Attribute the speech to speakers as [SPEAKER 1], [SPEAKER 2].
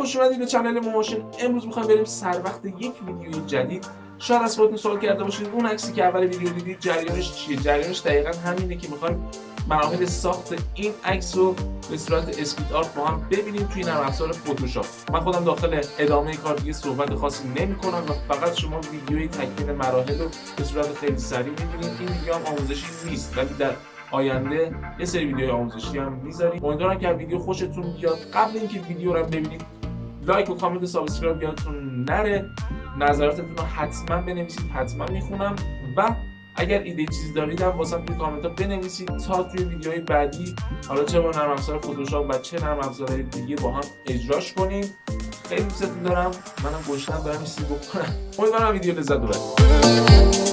[SPEAKER 1] خوش اومدید به کانال موهوشن. امروز میخوایم بریم سر وقت یک ویدیوی جدید. شاید از خودتون سوال کرده باشید اون عکسی که اول ویدیو دیدید جریانش چیه؟ جریانش دقیقاً همینه که میخوایم مراحل ساخت این عکس رو به صورت اسپید آرت با هم ببینیم توی نرم افزار فوتوشاپ. من خودم داخل ادامه کار دیگه صحبت خاصی نمی‌کنم و فقط شما ویدیوی تکمیل مراحل رو به صورت خیلی سریع می‌بینید. این ویدیو هم آموزشی نیست ولی در آینده یه سری ویدیوهای آموزشی هم می‌ذاریم. امیدوارم که ویدیو خوشتون بیاد. قبل اینکه ویدیو رو ببینید لایک و کامنت و سابسکرایب یادتون نره. نظراتتون رو حتما بنویسید، حتما میخونم و اگر ایده چیزی دارید هم واسم توی کامنت ها بنویسید تا توی ویدیوهای بعدی حالا چه با نرم افزار فوتوشاپ و چه نرم افزارهای دیگه با هم اجراش کنیم. خیلی دوستتون دارم، منم گشنم دارم چیزی بکنم. امیدوارم ویدیو لذت ببرید.